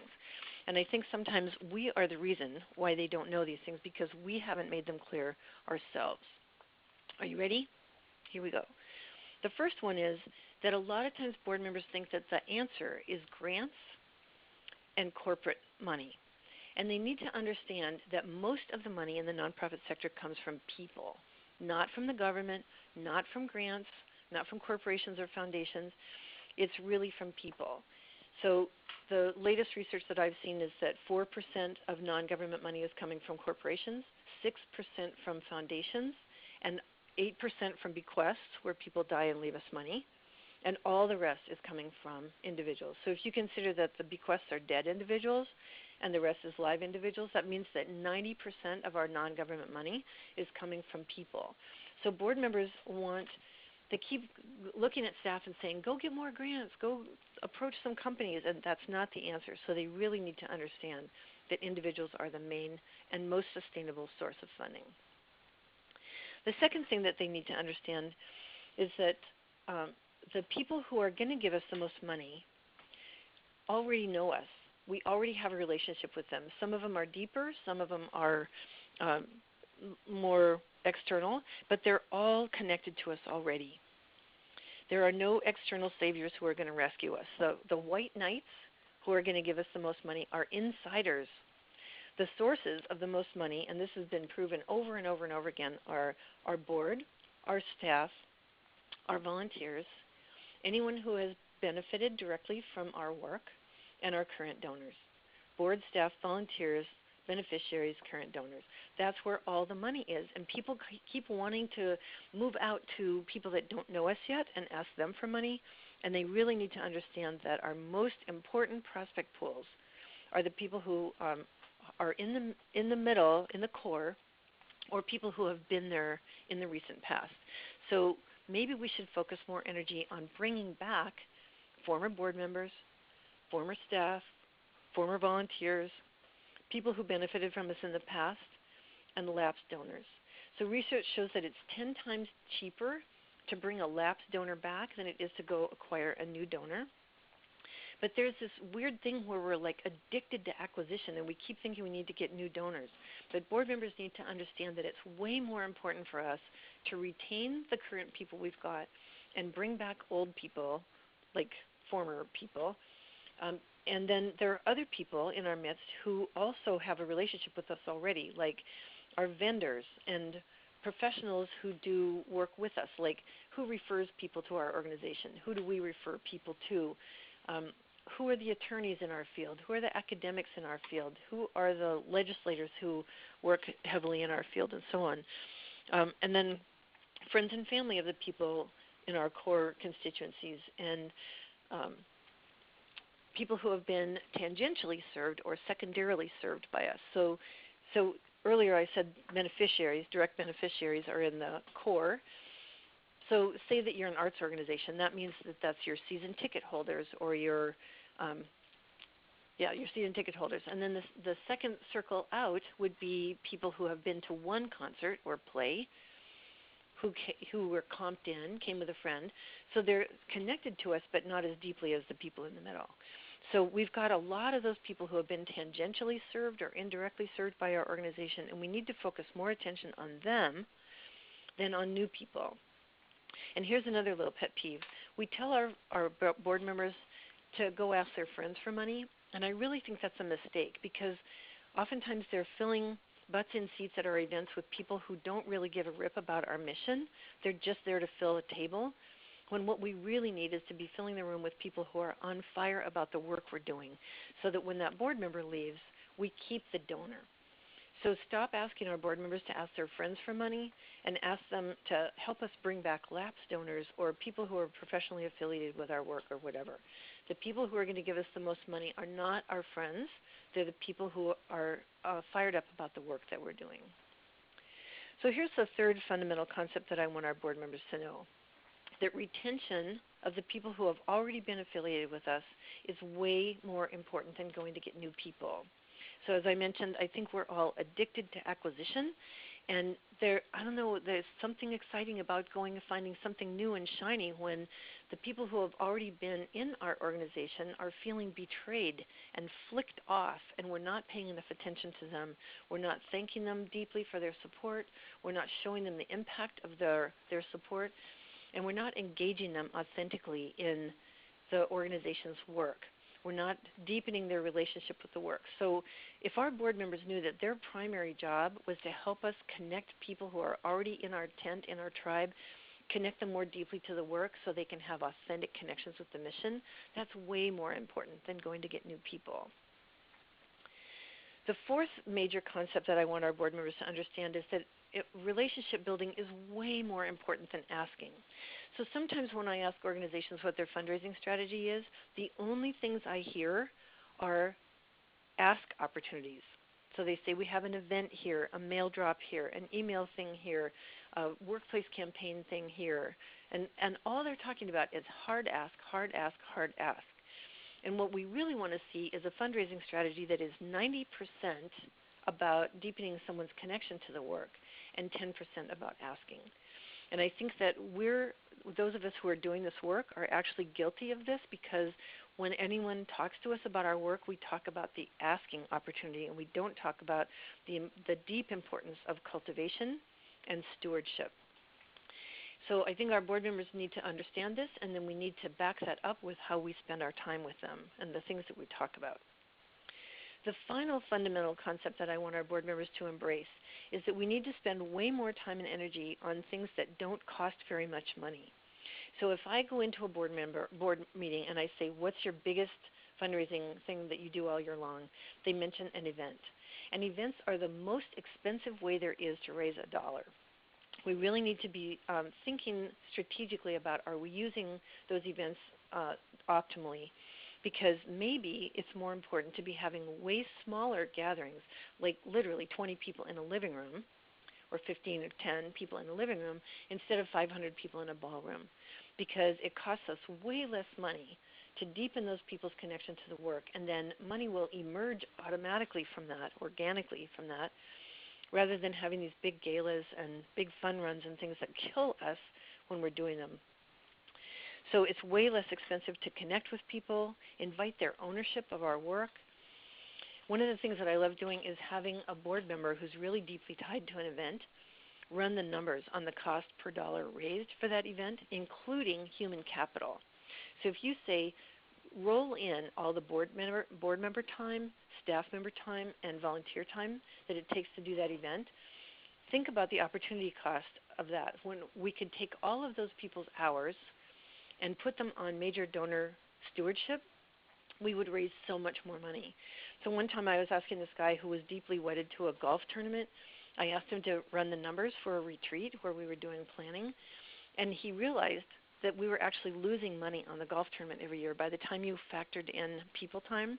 Speaker 2: And I think sometimes we are the reason why they don't know these things because we haven't made them clear ourselves. Are you ready? Here we go. The first one is that a lot of times board members think that the answer is grants and corporate money. And they need to understand that most of the money in the nonprofit sector comes from people, not from the government, not from grants, not from corporations or foundations. It's really from people. So the latest research that I've seen is that 4% of non-government money is coming from corporations, 6% from foundations, and 8% from bequests, where people die and leave us money, and all the rest is coming from individuals. So if you consider that the bequests are dead individuals and the rest is live individuals, that means that 90% of our non-government money is coming from people. So board members they keep looking at staff and saying, go get more grants, go approach some companies, and that's not the answer. So they really need to understand that individuals are the main and most sustainable source of funding. The second thing that they need to understand is that the people who are going to give us the most money already know us. We already have a relationship with them. Some of them are deeper, some of them are more external, but they're all connected to us already. There are no external saviors who are going to rescue us. The white knights who are going to give us the most money are insiders. The sources of the most money, and this has been proven over and over and over again, are our board, our staff, our volunteers, anyone who has benefited directly from our work, and our current donors. Board, staff, volunteers, beneficiaries, current donors. That's where all the money is. And people keep wanting to move out to people that don't know us yet and ask them for money. And they really need to understand that our most important prospect pools are the people who are in the middle, in the core, or people who have been there in the recent past. So maybe we should focus more energy on bringing back former board members, former staff, former volunteers, people who benefited from us in the past, and lapsed donors. So research shows that it's 10 times cheaper to bring a lapsed donor back than it is to go acquire a new donor. But there's this weird thing where we're like addicted to acquisition and we keep thinking we need to get new donors. But board members need to understand that it's way more important for us to retain the current people we've got and bring back old people, like former people. And then there are other people in our midst who also have a relationship with us already, like our vendors and professionals who do work with us, like who refers people to our organization, who do we refer people to, who are the attorneys in our field, who are the academics in our field, who are the legislators who work heavily in our field, and so on. And then friends and family of the people in our core constituencies, and people who have been tangentially served or secondarily served by us. So earlier I said beneficiaries, direct beneficiaries are in the core. So say that you're an arts organization. That means that that's your season ticket holders or your season ticket holders. And then the second circle out would be people who have been to one concert or play, who were comped in, came with a friend. So they're connected to us, but not as deeply as the people in the middle. So we've got a lot of those people who have been tangentially served or indirectly served by our organization, and we need to focus more attention on them than on new people. And here's another little pet peeve. We tell our board members to go ask their friends for money, and I really think that's a mistake because oftentimes they're filling butts in seats at our events with people who don't really give a rip about our mission. They're just there to fill a table, when what we really need is to be filling the room with people who are on fire about the work we're doing, so that when that board member leaves, we keep the donor. So stop asking our board members to ask their friends for money and ask them to help us bring back lapsed donors or people who are professionally affiliated with our work or whatever. The people who are going to give us the most money are not our friends. They're the people who are fired up about the work that we're doing. So here's the third fundamental concept that I want our board members to know, that retention of the people who have already been affiliated with us is way more important than going to get new people. So as I mentioned, I think we're all addicted to acquisition, and there's something exciting about going and finding something new and shiny when the people who have already been in our organization are feeling betrayed and flicked off, and we're not paying enough attention to them. We're not thanking them deeply for their support. We're not showing them the impact of their support, and we're not engaging them authentically in the organization's work. We're not deepening their relationship with the work. So if our board members knew that their primary job was to help us connect people who are already in our tent, in our tribe, connect them more deeply to the work so they can have authentic connections with the mission, that's way more important than going to get new people. The fourth major concept that I want our board members to understand is that relationship building is way more important than asking. So sometimes when I ask organizations what their fundraising strategy is, the only things I hear are ask opportunities. So they say we have an event here, a mail drop here, an email thing here, a workplace campaign thing here. And all they're talking about is hard ask, hard ask, hard ask. And what we really want to see is a fundraising strategy that is 90% about deepening someone's connection to the work and 10% about asking. And I think that those of us who are doing this work are actually guilty of this, because when anyone talks to us about our work, we talk about the asking opportunity, and we don't talk about the deep importance of cultivation and stewardship. So I think our board members need to understand this, and then we need to back that up with how we spend our time with them and the things that we talk about. The final fundamental concept that I want our board members to embrace is that we need to spend way more time and energy on things that don't cost very much money. So if I go into a board meeting and I say, what's your biggest fundraising thing that you do all year long? They mention an event. And events are the most expensive way there is to raise $1. We really need to be thinking strategically about, are we using those events optimally? Because maybe it's more important to be having way smaller gatherings, like literally 20 people in a living room, or 15 or 10 people in a living room, instead of 500 people in a ballroom, because it costs us way less money to deepen those people's connection to the work, and then money will emerge automatically from that, organically from that, rather than having these big galas and big fun runs and things that kill us when we're doing them. So it's way less expensive to connect with people, invite their ownership of our work. One of the things that I love doing is having a board member who's really deeply tied to an event run the numbers on the cost per dollar raised for that event, including human capital. So if you say, roll in all the board member time, staff member time, and volunteer time that it takes to do that event, think about the opportunity cost of that. When we could take all of those people's hours and put them on major donor stewardship, we would raise so much more money. So one time I was asking this guy who was deeply wedded to a golf tournament, I asked him to run the numbers for a retreat where we were doing planning, and he realized that we were actually losing money on the golf tournament every year by the time you factored in people time.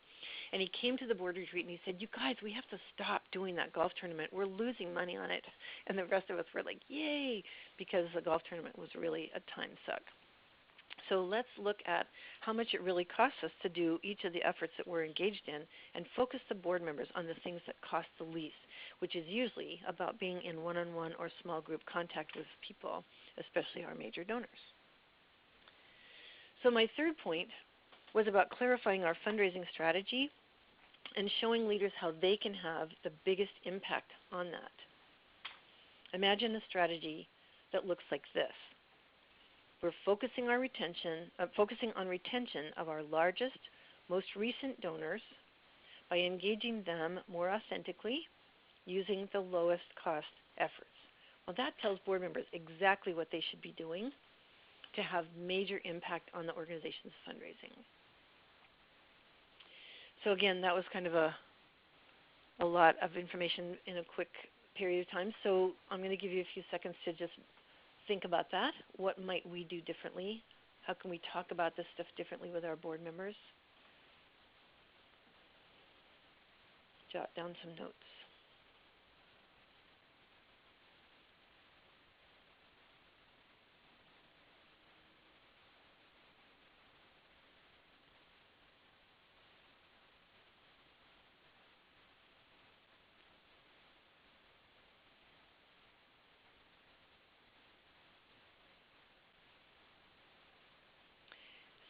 Speaker 2: And he came to the board retreat and he said, you guys, we have to stop doing that golf tournament. We're losing money on it. And the rest of us were like, yay, because the golf tournament was really a time suck. So let's look at how much it really costs us to do each of the efforts that we're engaged in and focus the board members on the things that cost the least, which is usually about being in one-on-one or small group contact with people, especially our major donors. So my third point was about clarifying our fundraising strategy and showing leaders how they can have the biggest impact on that. Imagine a strategy that looks like this. We're focusing on retention of our largest, most recent donors by engaging them more authentically using the lowest cost efforts. Well, that tells board members exactly what they should be doing to have major impact on the organization's fundraising. So again, that was kind of a lot of information in a quick period of time. So I'm going to give you a few seconds to just think about that. What might we do differently? How can we talk about this stuff differently with our board members? Jot down some notes.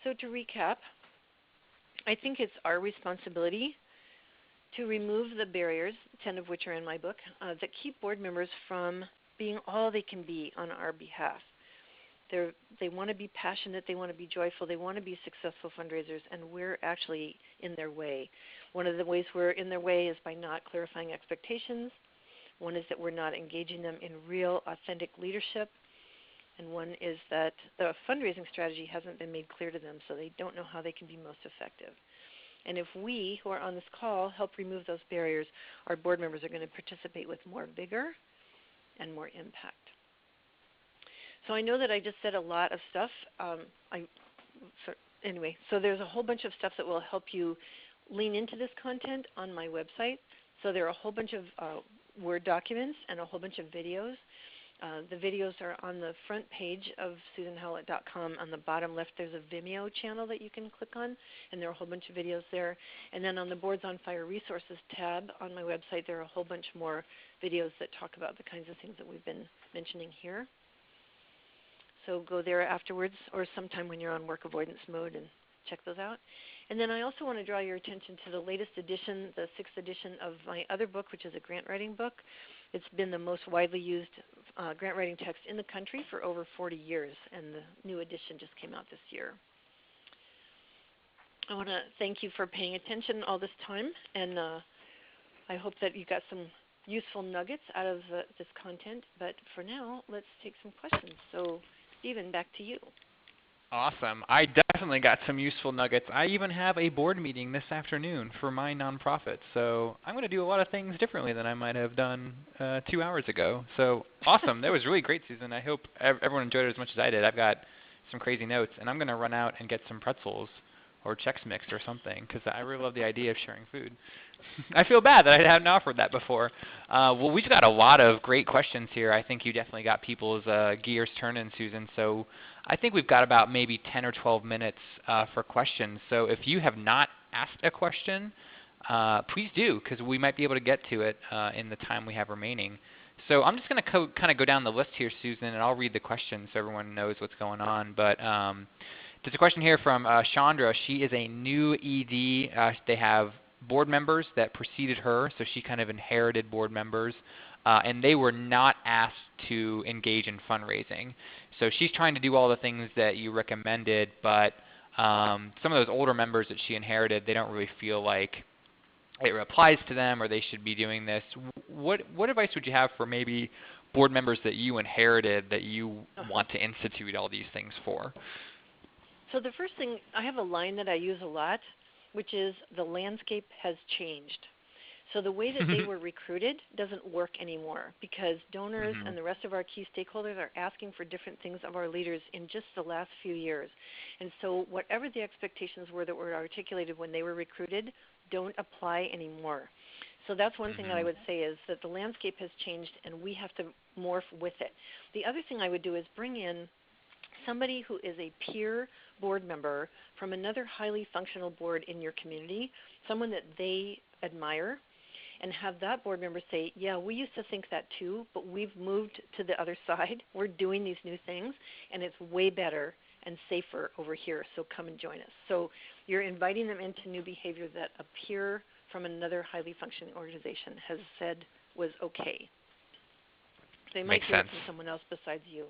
Speaker 2: So to recap, I think it's our responsibility to remove the barriers, 10 of which are in my book, that keep board members from being all they can be on our behalf. They want to be passionate, they want to be joyful, they want to be successful fundraisers, and we're actually in their way. One of the ways we're in their way is by not clarifying expectations. One is that we're not engaging them in real, authentic leadership. And one is that the fundraising strategy hasn't been made clear to them, so they don't know how they can be most effective. And if we, who are on this call, help remove those barriers, our board members are going to participate with more vigor and more impact. So I know that I just said a lot of stuff. So there's a whole bunch of stuff that will help you lean into this content on my website. So there are a whole bunch of Word documents and a whole bunch of videos. The videos are on the front page of SusanHowlett.com. On the bottom left, there's a Vimeo channel that you can click on, and there are a whole bunch of videos there. And then on the Boards on Fire Resources tab on my website, there are a whole bunch more videos that talk about the kinds of things that we've been mentioning here. So go there afterwards or sometime when you're on work avoidance mode and check those out. And then I also want to draw your attention to the latest edition, the 6th edition of my other book, which is a grant writing book. It's been the most widely used grant writing text in the country for over 40 years, and the new edition just came out this year. I want to thank you for paying attention all this time, and I hope that you got some useful nuggets out of this content. But for now, let's take some questions. So, Stephen, back to you.
Speaker 1: Awesome. I definitely got some useful nuggets. I even have a board meeting this afternoon for my nonprofit. So I'm going to do a lot of things differently than I might have done 2 hours ago. So awesome. That was really great, Susan. I hope everyone enjoyed it as much as I did. I've got some crazy notes, and I'm going to run out and get some pretzels or Chex Mix or something because I really love the idea of sharing food. I feel bad that I hadn't offered that before. Well, we've got a lot of great questions here. I think you definitely got people's gears turning, Susan. So I think we've got about maybe 10 or 12 minutes for questions. So if you have not asked a question, please do, because we might be able to get to it in the time we have remaining. So I'm just going to kind of go down the list here, Susan, and I'll read the questions so everyone knows what's going on. But there's a question here from Chandra. She is a new ED. They have board members that preceded her, so she kind of inherited board members, and they were not asked to engage in fundraising. So she's trying to do all the things that you recommended, but some of those older members that she inherited, they don't really feel like it applies to them or they should be doing this. What advice would you have for maybe board members that you inherited that you want to institute all these things for?
Speaker 2: So the first thing, I have a line that I use a lot, which is the landscape has changed. So the way that they were recruited doesn't work anymore because donors and the rest of our key stakeholders are asking for different things of our leaders in just the last few years. And so whatever the expectations were that were articulated when they were recruited don't apply anymore. So that's one thing that I would say is that the landscape has changed and we have to morph with it. The other thing I would do is bring in somebody who is a peer board member from another highly functional board in your community, someone that they admire, and have that board member say, yeah, we used to think that too, but we've moved to the other side. We're doing these new things, and it's way better and safer over here, so come and join us. So you're inviting them into new behavior that a peer from another highly functioning organization has said was okay. They might hear it from someone else besides you.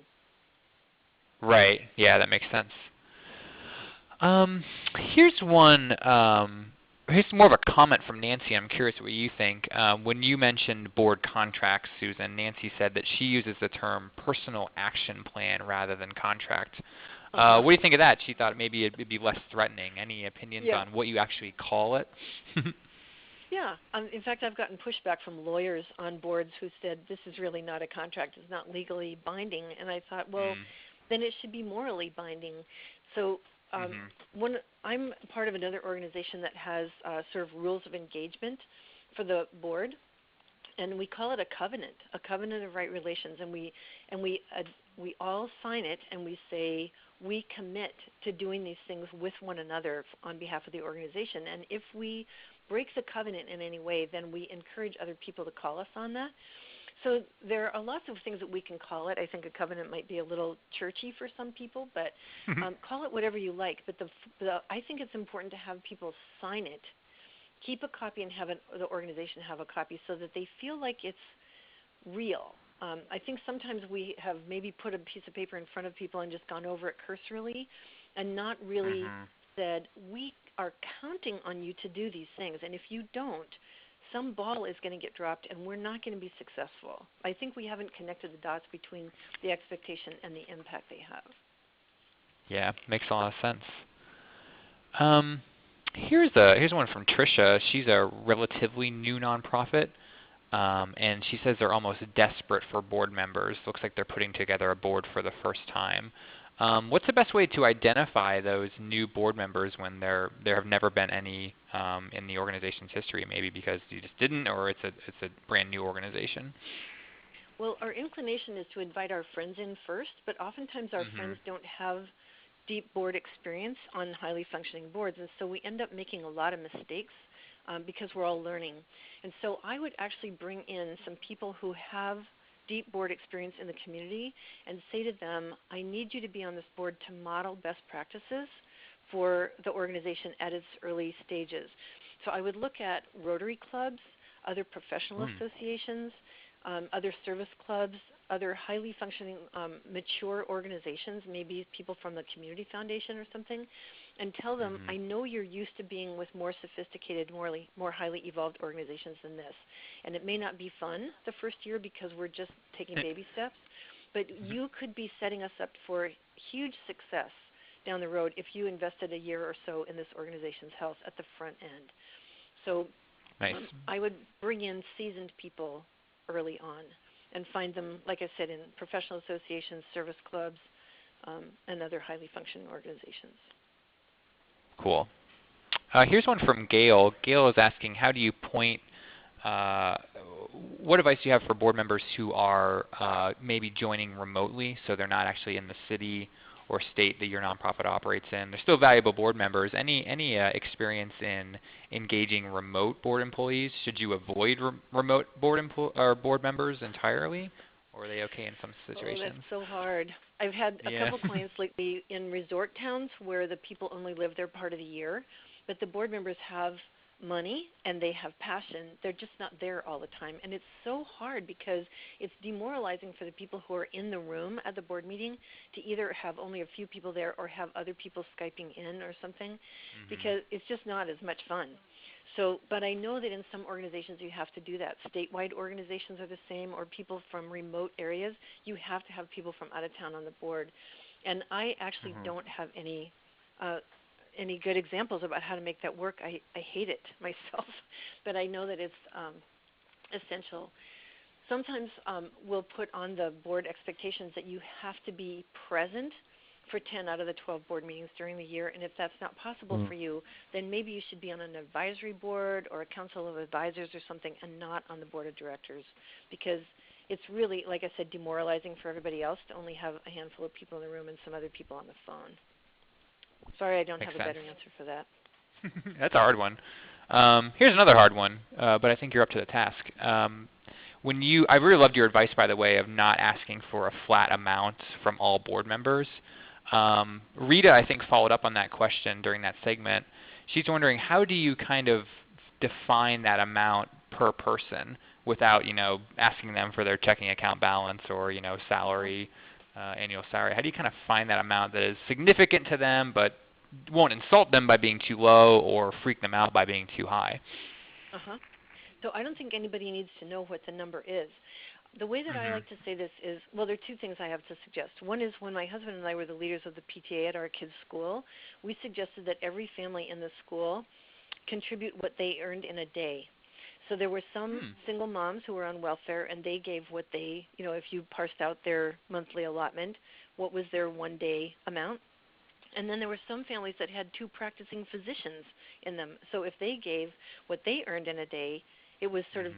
Speaker 1: Right. Yeah, that makes sense. Here's one. Here's more of a comment from Nancy. I'm curious what you think. When you mentioned board contracts, Susan, Nancy said that she uses the term personal action plan rather than contract. What do you think of that? She thought maybe it'd be less threatening. Any opinions on what you actually call it?
Speaker 2: Yeah. In fact, I've gotten pushback from lawyers on boards who said this is really not a contract. It's not legally binding. And I thought, well, then it should be morally binding. So I'm part of another organization that has sort of rules of engagement for the board, and we call it a covenant of right relations. And we all sign it, and we say we commit to doing these things with one another on behalf of the organization. And if we break the covenant in any way, then we encourage other people to call us on that. So there are lots of things that we can call it. I think a covenant might be a little churchy for some people, but call it whatever you like. But I think it's important to have people sign it, keep a copy, and have the organization have a copy so that they feel like it's real. I think sometimes we have maybe put a piece of paper in front of people and just gone over it cursorily and not really said, we are counting on you to do these things. And if you don't, some ball is going to get dropped and we're not going to be successful. I think we haven't connected the dots between the expectation and the impact they have.
Speaker 1: Yeah, makes a lot of sense. Here's one from Tricia. She's a relatively new nonprofit, and she says they're almost desperate for board members. Looks like they're putting together a board for the first time. What's the best way to identify those new board members when there have never been any in the organization's history, maybe because you just didn't, or it's a brand new organization?
Speaker 2: Well, our inclination is to invite our friends in first, but oftentimes our friends don't have deep board experience on highly functioning boards, and so we end up making a lot of mistakes because we're all learning. And so I would actually bring in some people who have deep board experience in the community and say to them, I need you to be on this board to model best practices for the organization at its early stages. So I would look at Rotary clubs, other professional associations, other service clubs, other highly functioning, mature organizations, maybe people from the community foundation or something, and tell them, I know you're used to being with more sophisticated, more highly evolved organizations than this. And it may not be fun the first year because we're just taking baby steps, but you could be setting us up for huge success down the road if you invested a year or so in this organization's health at the front end. So
Speaker 1: nice.
Speaker 2: I would bring in seasoned people early on and find them, like I said, in professional associations, service clubs, and other highly functioning organizations.
Speaker 1: Cool. Here's one from Gail. Gail is asking, how do you point, what advice do you have for board members who are maybe joining remotely, so they're not actually in the city or state that your nonprofit operates in? They're still valuable board members. Any experience in engaging remote board employees? Should you avoid remote board members entirely, or are they okay in some situations?
Speaker 2: Oh, that's so hard. I've had a couple clients lately in resort towns where the people only live there part of the year, but the board members have money and they have passion. They're just not there all the time. And it's so hard because it's demoralizing for the people who are in the room at the board meeting to either have only a few people there or have other people Skyping in or something, because it's just not as much fun. So, but I know that in some organizations you have to do that. Statewide organizations are the same, or people from remote areas. You have to have people from out of town on the board. And I actually don't have any good examples about how to make that work. I hate it myself, but I know that it's essential. Sometimes we'll put on the board expectations that you have to be present for 10 out of the 12 board meetings during the year, and if that's not possible for you, then maybe you should be on an advisory board or a council of advisors or something and not on the board of directors, because it's really, like I said, demoralizing for everybody else to only have a handful of people in the room and some other people on the phone. Sorry, I don't have a better answer for that.
Speaker 1: That's a hard one. Here's another hard one, but I think you're up to the task. I really loved your advice, by the way, of not asking for a flat amount from all board members. Rita, I think, followed up on that question during that segment. She's wondering, how do you kind of define that amount per person without, asking them for their checking account balance or, salary, annual salary? How do you kind of find that amount that is significant to them but won't insult them by being too low or freak them out by being too high?
Speaker 2: So I don't think anybody needs to know what the number is. The way that I like to say this is, well, there are two things I have to suggest. One is when my husband and I were the leaders of the PTA at our kids' school, we suggested that every family in the school contribute what they earned in a day. So there were some single moms who were on welfare, and they gave what they, if you parsed out their monthly allotment, what was their one-day amount. And then there were some families that had 2 practicing physicians in them. So if they gave what they earned in a day, it was sort of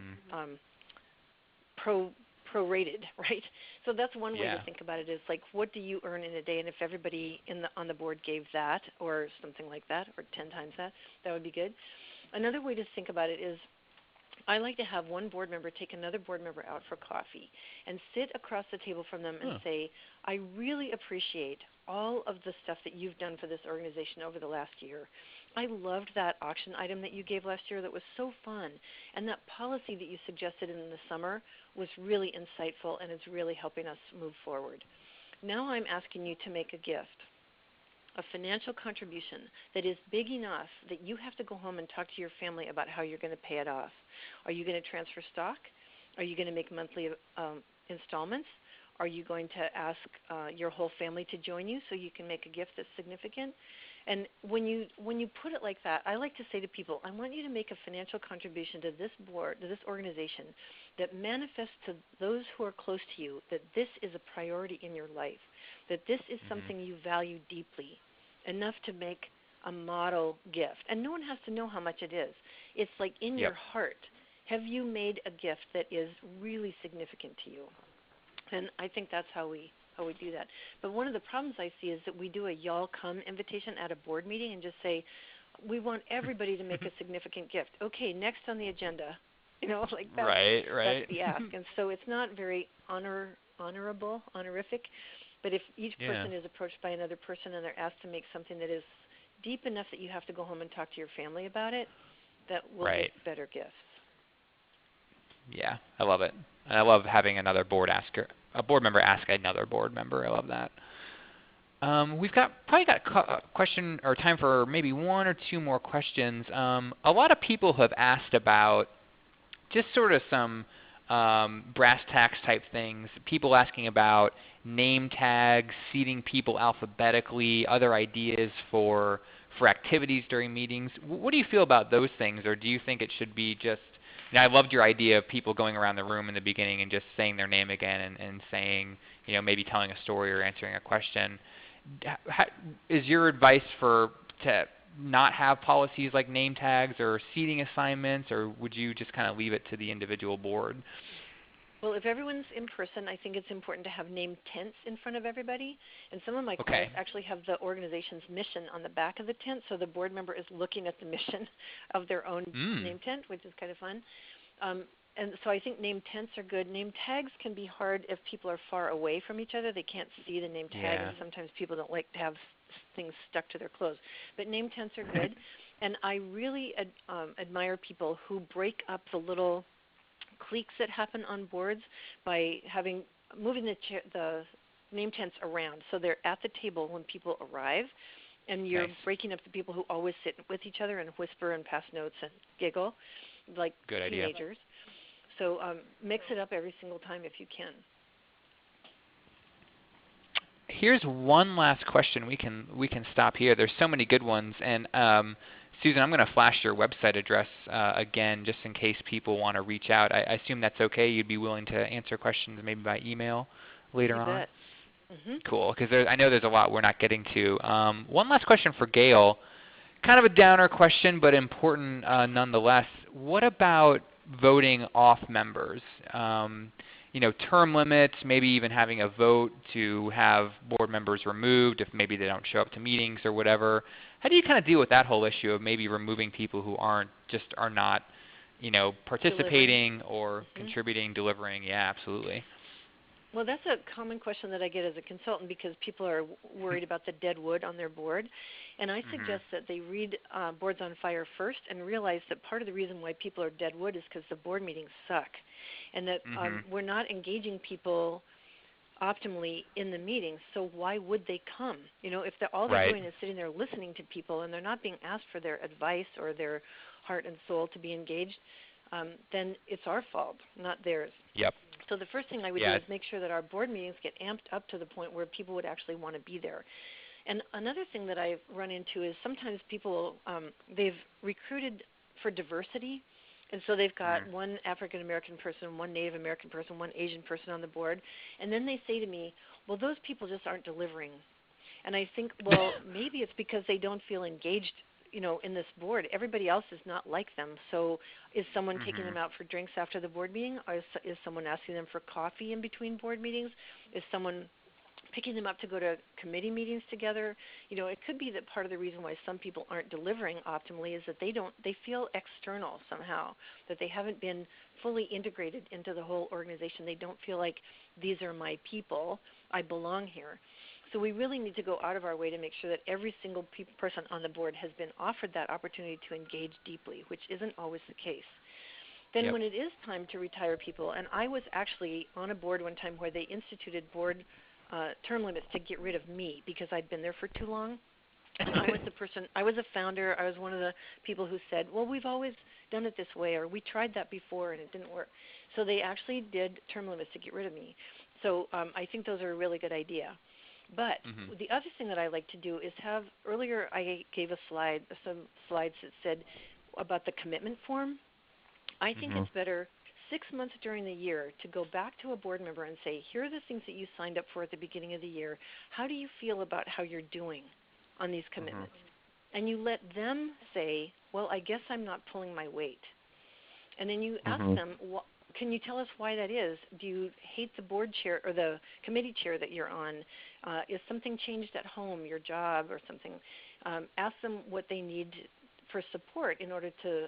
Speaker 2: prorated, right? So that's one way to think about it, is like, what do you earn in a day? And if everybody on the board gave that or something like that, or 10 times that, that would be good. Another way to think about it is, I like to have one board member take another board member out for coffee and sit across the table from them and say, I really appreciate all of the stuff that you've done for this organization over the last year. I loved that auction item that you gave last year that was so fun. And that policy that you suggested in the summer was really insightful, and it's really helping us move forward. Now I'm asking you to make a gift, a financial contribution that is big enough that you have to go home and talk to your family about how you're going to pay it off. Are you going to transfer stock? Are you going to make monthly installments? Are you going to ask your whole family to join you so you can make a gift that's significant? And when you put it like that, I like to say to people, I want you to make a financial contribution to this board, to this organization, that manifests to those who are close to you that this is a priority in your life, that this is something you value deeply, enough to make a model gift. And no one has to know how much it is. It's like in your heart. Have you made a gift that is really significant to you? And I think that's how we do that. But one of the problems I see is that we do a y'all come invitation at a board meeting and just say, we want everybody to make a significant gift. Okay, next on the agenda. Like that.
Speaker 1: Right.
Speaker 2: That's the ask. And so it's not very honorific. But if each person is approached by another person and they're asked to make something that is deep enough that you have to go home and talk to your family about it, that will make better gifts.
Speaker 1: Yeah, I love it. And I love having another board a board member ask another board member. I love that. We've probably got a question or time for maybe one or two more questions. A lot of people have asked about just sort of some brass tacks type things. People asking about name tags, seating people alphabetically, other ideas for activities during meetings. What do you feel about those things, or do you think it should be just? I loved your idea of people going around the room in the beginning and just saying their name again and saying, maybe telling a story or answering a question. Is your advice to not have policies like name tags or seating assignments, or would you just kind of leave it to the individual board?
Speaker 2: Well, if everyone's in person, I think it's important to have name tents in front of everybody. And some of my clients actually have the organization's mission on the back of the tent, so the board member is looking at the mission of their own name tent, which is kind of fun. And so I think name tents are good. Name tags can be hard if people are far away from each other. They can't see the name tag, and sometimes people don't like to have things stuck to their clothes. But name tents are good. And I really admire people who break up the little cliques that happen on boards by moving the name tents around. So they're at the table when people arrive, and you're breaking up the people who always sit with each other and whisper and pass notes and giggle like teenagers. So mix it up every single time if you can.
Speaker 1: Here's one last question. We can stop here. There's so many good ones. And Susan, I'm going to flash your website address again just in case people want to reach out. I assume that's okay. You'd be willing to answer questions maybe by email later on?
Speaker 2: Bet. Mm-hmm.
Speaker 1: Cool, because I know there's a lot we're not getting to. One last question for Gail. Kind of a downer question, but important nonetheless. What about voting off members? Term limits, maybe even having a vote to have board members removed if maybe they don't show up to meetings or whatever. How do you kind of deal with that whole issue of maybe removing people who are not, participating or contributing, delivering? Yeah, absolutely.
Speaker 2: Well, that's a common question that I get as a consultant because people are worried about the dead wood on their board. And I suggest that they read Boards on Fire first and realize that part of the reason why people are dead wood is because the board meetings suck. And that we're not engaging people optimally in the meetings, so why would they come? If all they're doing is sitting there listening to people and they're not being asked for their advice or their heart and soul to be engaged, then it's our fault, not theirs.
Speaker 1: Yep.
Speaker 2: So the first thing I would do is make sure that our board meetings get amped up to the point where people would actually want to be there. And another thing that I've run into is sometimes people, they've recruited for diversity, and so they've got one African American person, one Native American person, one Asian person on the board, and then they say to me, well, those people just aren't delivering. And I think, well, maybe it's because they don't feel engaged, in this board. Everybody else is not like them. So is someone taking them out for drinks after the board meeting? Or is someone asking them for coffee in between board meetings? Is someone picking them up to go to committee meetings together? It could be that part of the reason why some people aren't delivering optimally is that they feel external somehow, that they haven't been fully integrated into the whole organization. They don't feel like these are my people, I belong here. So we really need to go out of our way to make sure that every single person on the board has been offered that opportunity to engage deeply, which isn't always the case. Then when it is time to retire people, and I was actually on a board one time where they instituted board term limits to get rid of me because I'd been there for too long. And I was a founder. I was one of the people who said, well, we've always done it this way, or we tried that before and it didn't work. So they actually did term limits to get rid of me. So I think those are a really good idea. But the other thing that I like to do is earlier I gave some slides that said about the commitment form. I think it's better 6 months during the year to go back to a board member and say, here are the things that you signed up for at the beginning of the year. How do you feel about how you're doing on these commitments? And you let them say, well, I guess I'm not pulling my weight. And then you ask them, can you tell us why that is? Do you hate the board chair or the committee chair that you're on? Is something changed at home, your job or something? Ask them what they need for support in order to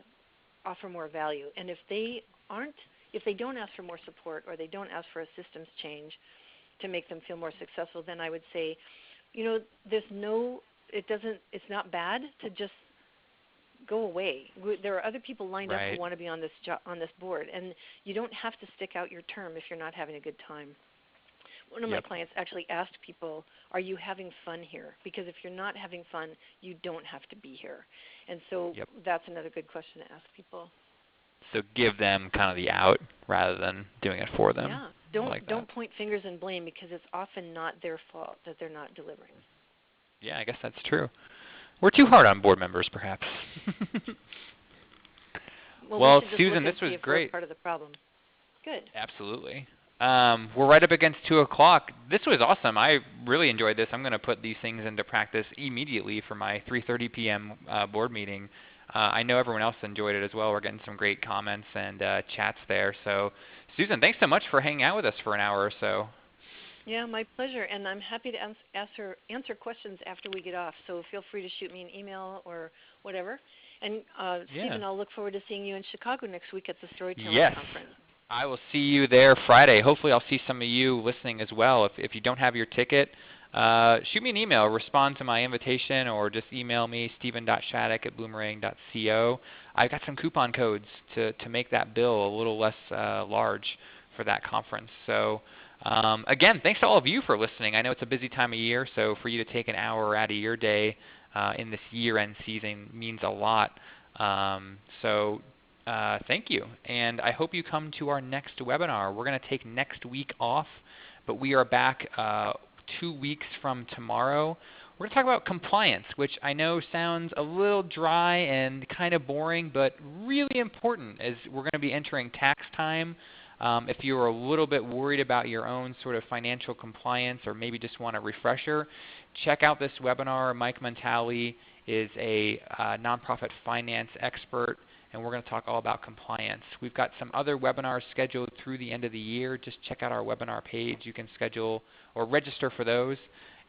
Speaker 2: offer more value. And if they don't ask for more support or they don't ask for a systems change to make them feel more successful, then I would say, it's not bad to just go away. There are other people lined up who want to be on this board, and you don't have to stick out your term if you're not having a good time. One of my
Speaker 1: Yep.
Speaker 2: clients actually asked people, are you having fun here? Because if you're not having fun, you don't have to be here. And so
Speaker 1: Yep.
Speaker 2: that's another good question to ask people.
Speaker 1: So give them kind of the out rather than doing it for them.
Speaker 2: Yeah. Don't point fingers and blame, because it's often not their fault that they're not delivering.
Speaker 1: Yeah, I guess that's true. We're too hard on board members, perhaps.
Speaker 2: Well, we should just
Speaker 1: Susan,
Speaker 2: look
Speaker 1: this
Speaker 2: and see
Speaker 1: was
Speaker 2: if
Speaker 1: great.
Speaker 2: we're part of the problem. Good.
Speaker 1: Absolutely. We're right up against 2 o'clock. This was awesome. I really enjoyed this. I'm going to put these things into practice immediately for my 3:30 p.m. Board meeting. I know everyone else enjoyed it as well. We're getting some great comments and chats there. So, Susan, thanks so much for hanging out with us for an hour or so.
Speaker 2: Yeah, my pleasure. And I'm happy to answer questions after we get off. So feel free to shoot me an email or whatever. And Stephen, I'll look forward to seeing you in Chicago next week at the Storytelling
Speaker 1: Yes.
Speaker 2: Conference.
Speaker 1: I will see you there Friday. Hopefully I'll see some of you listening as well. If you don't have your ticket, shoot me an email, respond to my invitation, or just email me, stephen.shattuck@bloomerang.co. I've got some coupon codes to make that bill a little less large for that conference. So again, thanks to all of you for listening. I know it's a busy time of year, so for you to take an hour out of your day in this year-end season means a lot. Thank you, and I hope you come to our next webinar. We're going to take next week off, but we are back 2 weeks from tomorrow. We're going to talk about compliance, which I know sounds a little dry and kind of boring, but really important as we're going to be entering tax time. If you're a little bit worried about your own sort of financial compliance or maybe just want a refresher, check out this webinar. Mike Montali is a nonprofit finance expert, and we're going to talk all about compliance. We've got some other webinars scheduled through the end of the year. Just check out our webinar page. You can schedule or register for those,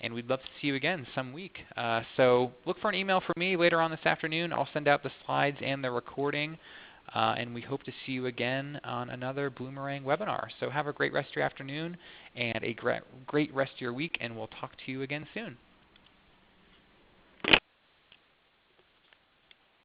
Speaker 1: and we'd love to see you again some week. So look for an email from me later on this afternoon. I'll send out the slides and the recording, and we hope to see you again on another Bloomerang webinar. So have a great rest of your afternoon and a great rest of your week, and we'll talk to you again soon.